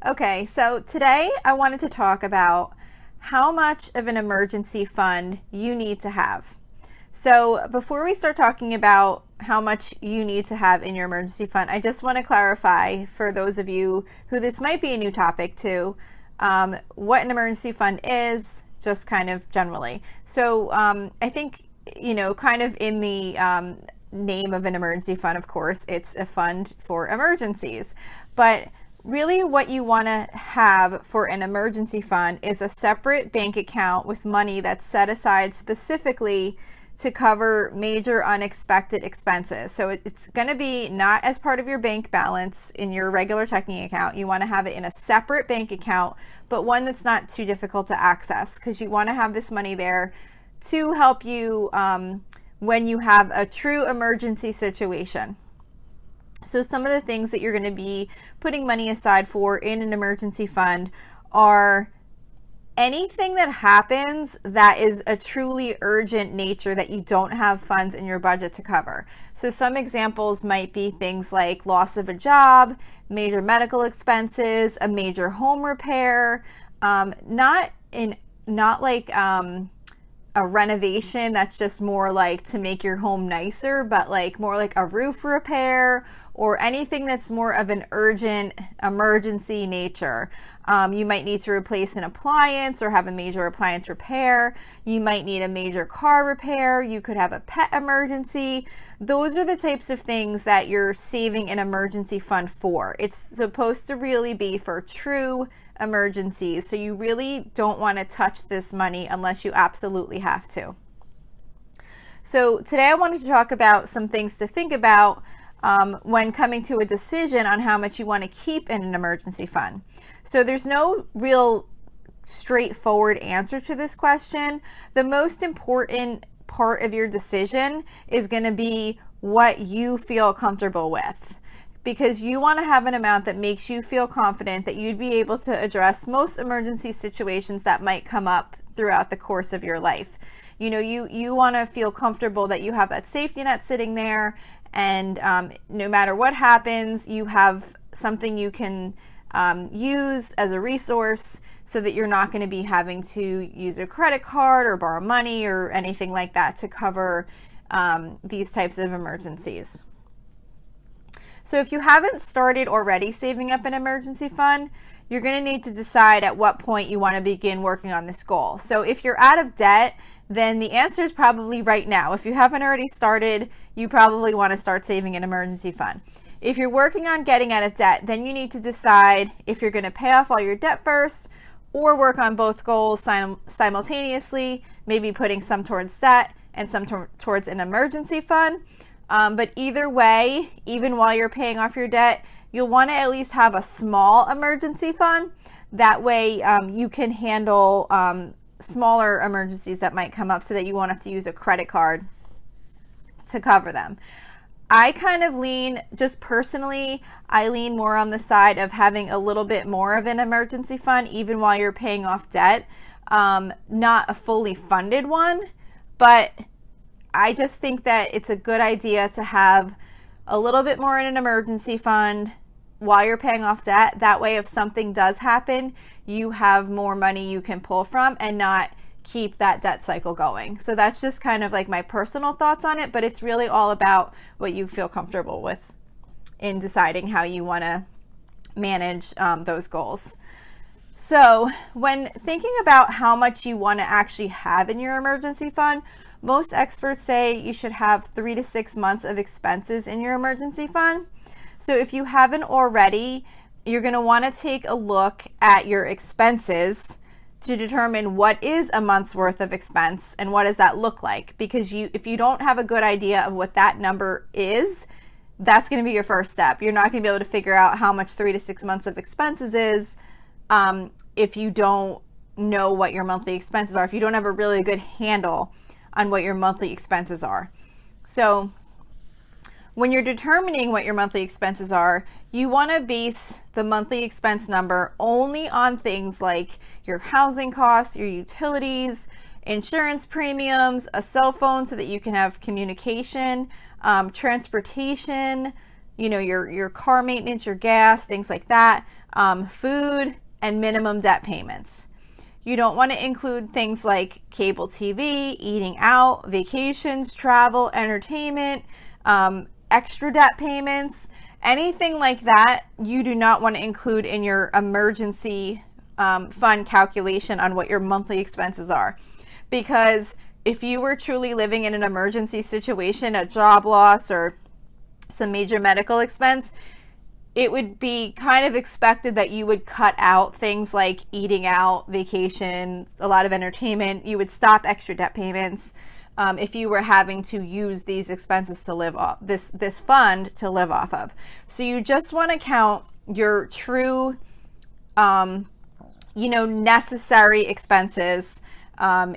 Okay, so today I wanted to talk about how much of an emergency fund you need to have. So before we start talking about how much you need to have in your emergency fund, I just want to clarify for those of you who this might be a new topic to, what an emergency fund is, just kind of generally. So I think, kind of in the name of an emergency fund, of course, it's a fund for emergencies. But really what you want to have for an emergency fund is a separate bank account with money that's set aside specifically to cover major unexpected expenses. So it's going to be not as part of your bank balance in your regular checking account. You want to have it in a separate bank account, but one that's not too difficult to access, because you want to have this money there to help you when you have a true emergency situation. So some of the things that you're going to be putting money aside for in an emergency fund are anything that happens that is a truly urgent nature that you don't have funds in your budget to cover. So some examples might be things like loss of a job, major medical expenses, a major home repair, not like a renovation that's just more like to make your home nicer, but like more like a roof repair or anything that's more of an urgent emergency nature. You might need to replace an appliance or have a major appliance repair. You might need a major car repair. You could have a pet emergency. Those are the types of things that you're saving an emergency fund for. It's supposed to really be for true emergencies. So you really don't want to touch this money unless you absolutely have to. So today I wanted to talk about some things to think about when coming to a decision on how much you want to keep in an emergency fund. So there's no real straightforward answer to this question. The most important part of your decision is going to be what you feel comfortable with, because you want to have an amount that makes you feel confident that you'd be able to address most emergency situations that might come up throughout the course of your life. You want to feel comfortable that you have that safety net sitting there, and no matter what happens, you have something you can use as a resource so that you're not going to be having to use a credit card or borrow money or anything like that to cover these types of emergencies. So if you haven't started already saving up an emergency fund, you're going to need to decide at what point you want to begin working on this goal. So if you're out of debt, then the answer is probably right now. If you haven't already started, you probably want to start saving an emergency fund. If you're working on getting out of debt, then you need to decide if you're going to pay off all your debt first or work on both goals simultaneously, maybe putting some towards debt and some towards an emergency fund. But either way, even while you're paying off your debt, you'll want to at least have a small emergency fund. That way you can handle smaller emergencies that might come up so that you won't have to use a credit card to cover them. I kind of lean, just personally, I lean more on the side of having a little bit more of an emergency fund even while you're paying off debt. Not a fully funded one, but I just think that it's a good idea to have a little bit more in an emergency fund while you're paying off debt. That way, if something does happen, you have more money you can pull from and not keep that debt cycle going. So that's just kind of like my personal thoughts on it, but it's really all about what you feel comfortable with in deciding how you want to manage those goals. So when thinking about how much you want to actually have in your emergency fund, most experts say you should have 3 to 6 months of expenses in your emergency fund. So if you haven't already, you're going to want to take a look at your expenses to determine what is a month's worth of expense and what does that look like. Because if you don't have a good idea of what that number is, that's going to be your first step. You're not going to be able to figure out how much 3 to 6 months of expenses is if you don't know what your monthly expenses are, if you don't have a really good handle on what your monthly expenses are. So when you're determining what your monthly expenses are, you want to base the monthly expense number only on things like your housing costs, your utilities, insurance premiums, a cell phone so that you can have communication, transportation, your car maintenance, your gas, things like that. food, and minimum debt payments. You don't want to include things like cable TV, eating out, vacations, travel, entertainment, extra debt payments, anything like that. You do not want to include in your emergency fund calculation on what your monthly expenses are. Because if you were truly living in an emergency situation, a job loss or some major medical expense, it would be kind of expected that you would cut out things like eating out, vacations, a lot of entertainment. You would stop extra debt payments if you were having to use these expenses to live off, this fund to live off of. So you just want to count your true, necessary expenses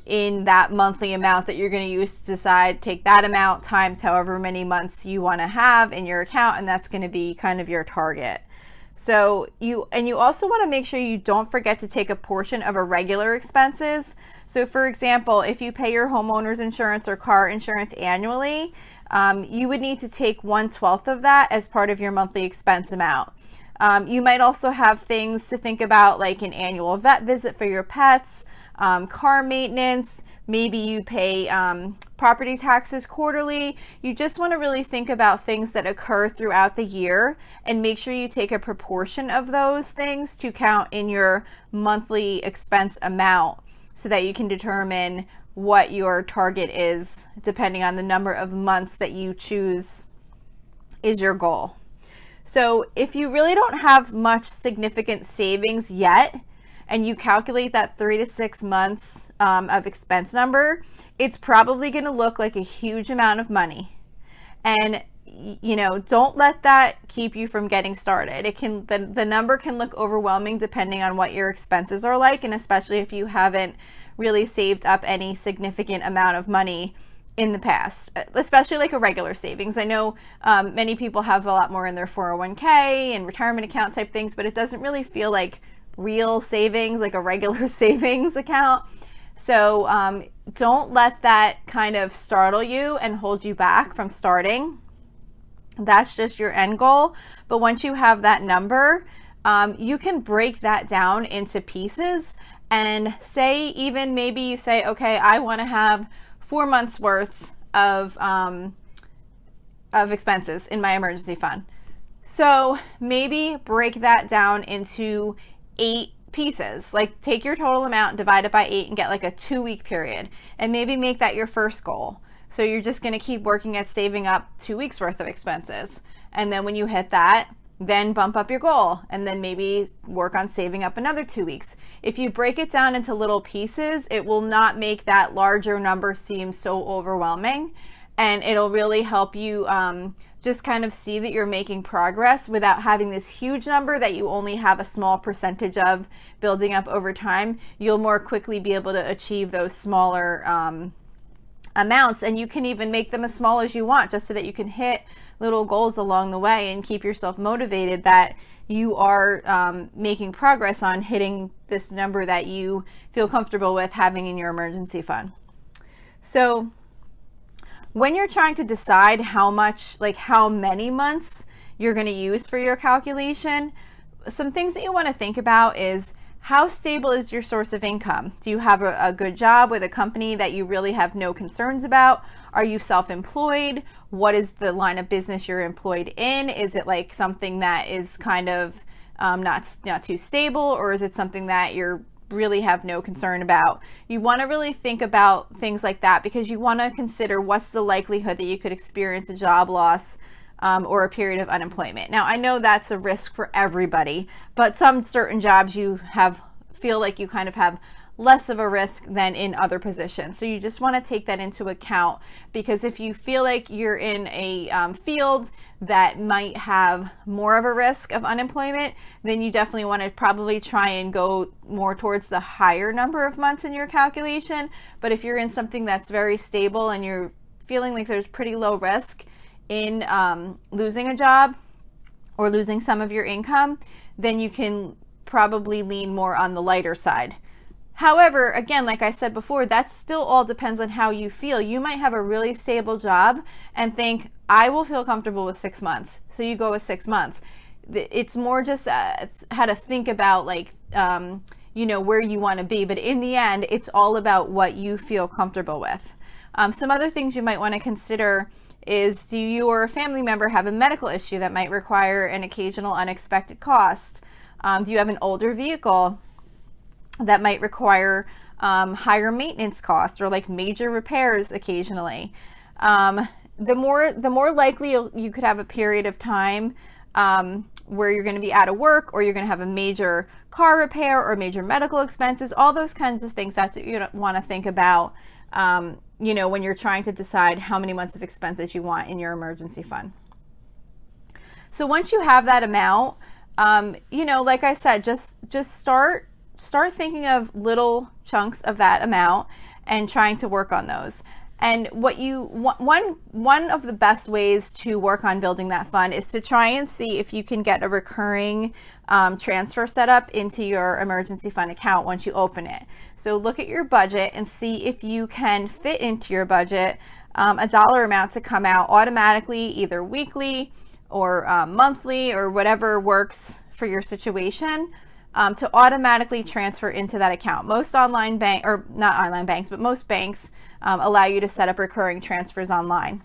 in that monthly amount that you're going to use to decide, take that amount times however many months you want to have in your account, and that's going to be kind of your target. So you also want to make sure you don't forget to take a portion of irregular expenses. So for example, if you pay your homeowner's insurance or car insurance annually, you would need to take 1/12 of that as part of your monthly expense amount. You might also have things to think about, like an annual vet visit for your pets, car maintenance, maybe you pay property taxes quarterly. You just want to really think about things that occur throughout the year and make sure you take a proportion of those things to count in your monthly expense amount so that you can determine what your target is depending on the number of months that you choose is your goal. So if you really don't have much significant savings yet, and you calculate that 3 to 6 months of expense number, it's probably going to look like a huge amount of money. And don't let that keep you from getting started. The number can look overwhelming depending on what your expenses are like, and especially if you haven't really saved up any significant amount of money in the past, especially like a regular savings. I know many people have a lot more in their 401k and retirement account type things, but it doesn't really feel like real savings, like a regular savings account. So don't let that kind of startle you and hold you back from starting. That's just your end goal. But once you have that number, you can break that down into pieces and say, even maybe you say, okay, I want to have 4 months worth of expenses in my emergency fund. So maybe break that down into 8 pieces. Like take your total amount, divide it by 8 and get like a 2-week period, and maybe make that your first goal. So you're just going to keep working at saving up 2 weeks worth of expenses. And then when you hit that, then bump up your goal and then maybe work on saving up another 2 weeks. If you break it down into little pieces, it will not make that larger number seem so overwhelming, and it'll really help you just kind of see that you're making progress without having this huge number that you only have a small percentage of building up over time. You'll more quickly be able to achieve those smaller amounts, and you can even make them as small as you want, just so that you can hit little goals along the way and keep yourself motivated that you are making progress on hitting this number that you feel comfortable with having in your emergency fund. So when you're trying to decide how many months you're going to use for your calculation, some things that you want to think about is, how stable is your source of income? Do you have a good job with a company that you really have no concerns about? Are you self-employed? What is the line of business you're employed in? Is it like something that is kind of not too stable, or is it something that you're really have no concern about? You want to really think about things like that, because you want to consider what's the likelihood that you could experience a job loss or a period of unemployment. Now, I know that's a risk for everybody, but some certain jobs you feel like you kind of have less of a risk than in other positions. So you just want to take that into account, because if you feel like you're in a field that might have more of a risk of unemployment, then you definitely want to probably try and go more towards the higher number of months in your calculation. But if you're in something that's very stable and you're feeling like there's pretty low risk in losing a job or losing some of your income, then you can probably lean more on the lighter side. However, again, like I said before, that still all depends on how you feel. You might have a really stable job and think, I will feel comfortable with 6 months. So you go with 6 months. it's more just how to think about like, you know, where you want to be. But in the end, it's all about what you feel comfortable with. Some other things you might want to consider is, do you or a family member have a medical issue that might require an occasional unexpected cost? Do you have an older vehicle that might require higher maintenance costs or like major repairs occasionally? The more likely you could have a period of time where you're going to be out of work, or you're going to have a major car repair or major medical expenses, all those kinds of things. That's what you want to think about, you know, when you're trying to decide how many months of expenses you want in your emergency fund. So once you have that amount, you know, like I said, just start thinking of little chunks of that amount and trying to work on those. And one of the best ways to work on building that fund is to try and see if you can get a recurring transfer set up into your emergency fund account once you open it. So look at your budget and see if you can fit into your budget a dollar amount to come out automatically, either weekly or monthly or whatever works for your situation, to automatically transfer into that account. Most online bank, or not online banks, but most banks allow you to set up recurring transfers online.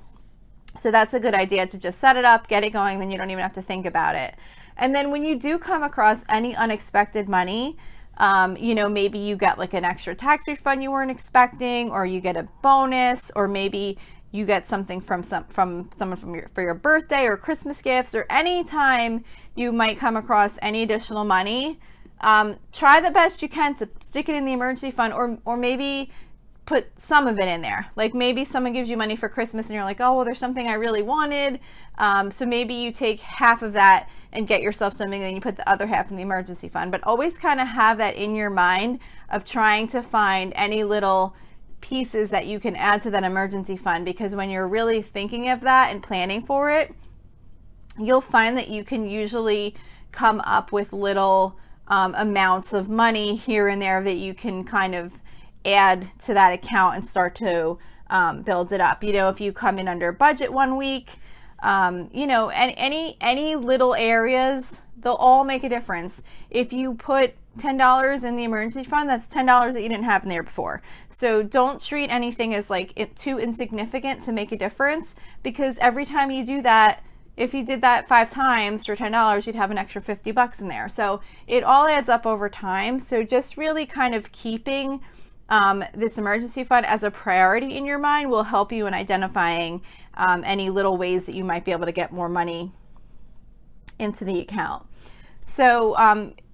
So that's a good idea, to just set it up, get it going, then you don't even have to think about it. And then when you do come across any unexpected money, you know, maybe you get like an extra tax refund you weren't expecting, or you get a bonus, or maybe you get something from someone for your birthday or Christmas gifts, or any time you might come across any additional money, try the best you can to stick it in the emergency fund, or maybe put some of it in there. Like maybe someone gives you money for Christmas and you're like, oh, well, there's something I really wanted. So maybe you take half of that and get yourself something, and then you put the other half in the emergency fund. But always kind of have that in your mind of trying to find any little pieces that you can add to that emergency fund, because when you're really thinking of that and planning for it, you'll find that you can usually come up with little amounts of money here and there that you can kind of add to that account and start to build it up. You know, if you come in under budget one week, you know, and any little areas, they'll all make a difference. If you put $10 in the emergency fund, that's $10 that you didn't have in there before. So don't treat anything as like too insignificant to make a difference, because every time you do that, if you did that 5 times for $10, you'd have an extra $50 in there. So it all adds up over time. So just really kind of keeping this emergency fund as a priority in your mind will help you in identifying any little ways that you might be able to get more money into the account. So,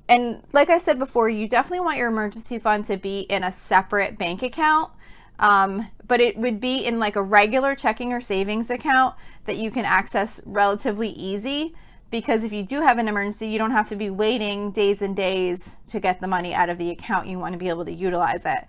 and like I said before, you definitely want your emergency fund to be in a separate bank account. But it would be in like a regular checking or savings account that you can access relatively easy, because if you do have an emergency, you don't have to be waiting days and days to get the money out of the account. You want to be able to utilize it.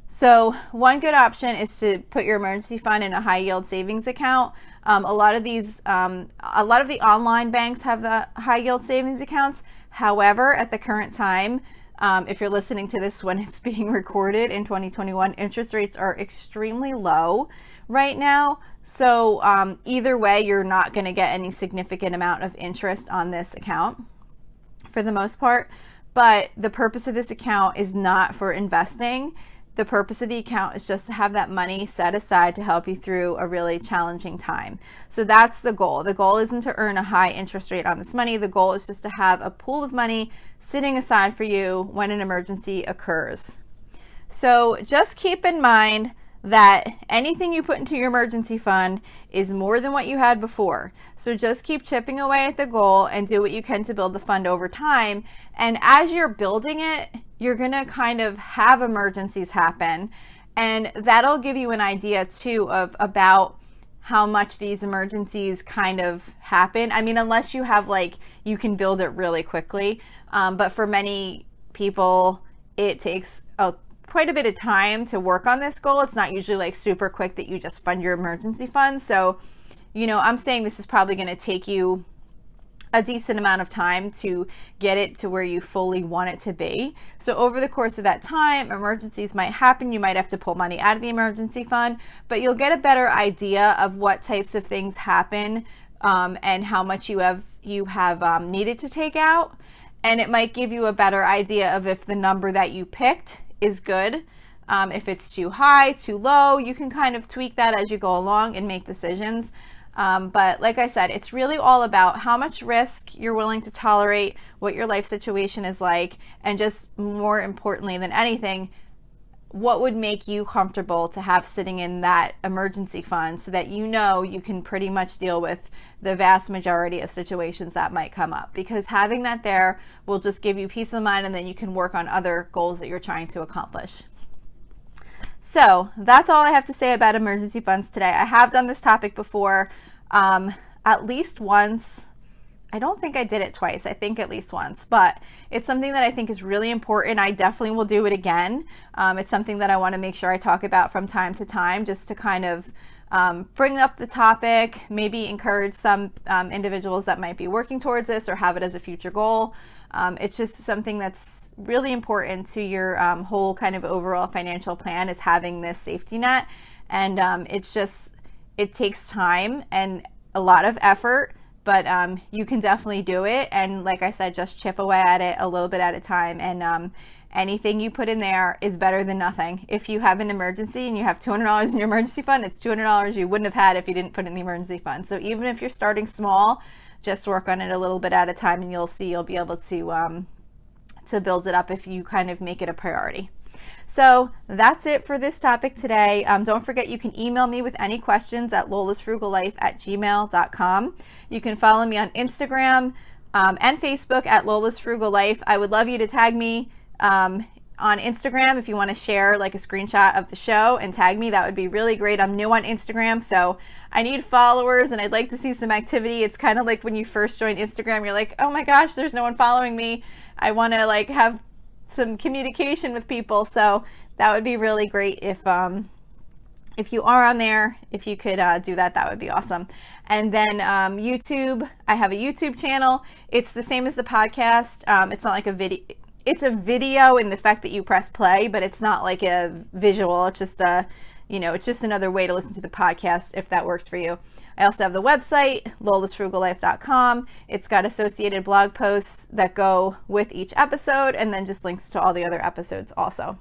So one good option is to put your emergency fund in a high yield savings account. A lot of the online banks have the high yield savings accounts. However, at the current time, if you're listening to this when it's being recorded in 2021, interest rates are extremely low right now. So either way, you're not going to get any significant amount of interest on this account for the most part. But the purpose of this account is not for investing. The purpose of the account is just to have that money set aside to help you through a really challenging time. So that's the goal. The goal isn't to earn a high interest rate on this money. The goal is just to have a pool of money sitting aside for you when an emergency occurs. So just keep in mind that anything you put into your emergency fund is more than what you had before. So just keep chipping away at the goal and do what you can to build the fund over time. And as you're building it, you're going to kind of have emergencies happen. And that'll give you an idea too of about how much these emergencies kind of happen. I mean, unless you have like, you can build it really quickly. But for many people, it takes quite a bit of time to work on this goal. It's not usually like super quick that you just fund your emergency fund. So, you know, I'm saying this is probably going to take you a decent amount of time to get it to where you fully want it to be. So over the course of that time, emergencies might happen. You might have to pull money out of the emergency fund, but you'll get a better idea of what types of things happen and how much you have you have needed to take out, and it might give you a better idea of if the number that you picked is good. If it's too high, too low, you can kind of tweak that as you go along and make decisions. But like I said, it's really all about how much risk you're willing to tolerate, what your life situation is like, and just more importantly than anything, what would make you comfortable to have sitting in that emergency fund so that you know you can pretty much deal with the vast majority of situations that might come up. Because having that there will just give you peace of mind, and then you can work on other goals that you're trying to accomplish. So that's all I have to say about emergency funds today. I have done this topic before at least once. I don't think I did it twice. I think at least once, but it's something that I think is really important. I definitely will do it again. It's something that I want to make sure I talk about from time to time, just to kind of bring up the topic, maybe encourage some individuals that might be working towards this or have it as a future goal. It's just something that's really important to your whole kind of overall financial plan, is having this safety net. And it takes time and a lot of effort, but you can definitely do it. And like I said, just chip away at it a little bit at a time. And anything you put in there is better than nothing. If you have an emergency and you have $200 in your emergency fund, it's $200 you wouldn't have had if you didn't put it in the emergency fund. So even if you're starting small, just work on it a little bit at a time, and you'll see you'll be able to build it up if you kind of make it a priority. So that's it for this topic today. Don't forget, you can email me with any questions at lolasfrugallife@gmail.com. You can follow me on Instagram and Facebook at Lola's Frugal Life. I would love you to tag me on Instagram if you want to share like a screenshot of the show and tag me. That would be really great. I'm new on Instagram, so I need followers and I'd like to see some activity. It's kind of like when you first join Instagram, you're like, oh my gosh, there's no one following me. I want to like have some communication with people. So that would be really great if you are on there, if you could do that, that would be awesome. And then YouTube, I have a YouTube channel. It's the same as the podcast. It's not like a video. It's a video in the fact that you press play, but it's not like a visual. It's just it's just another way to listen to the podcast if that works for you. I also have the website, lolasfrugallife.com. It's got associated blog posts that go with each episode, and then just links to all the other episodes also.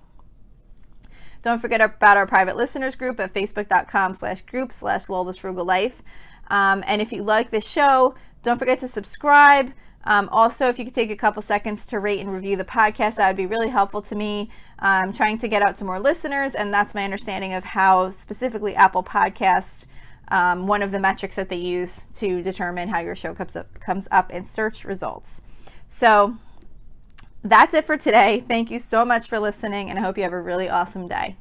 Don't forget about our private listeners group at facebook.com/group/lolasfrugallife. And if you like this show, don't forget to subscribe. Also, if you could take a couple seconds to rate and review the podcast, that would be really helpful to me. I'm trying to get out to more listeners, and that's my understanding of how specifically Apple Podcasts, one of the metrics that they use to determine how your show comes up in search results. So that's it for today. Thank you so much for listening, and I hope you have a really awesome day.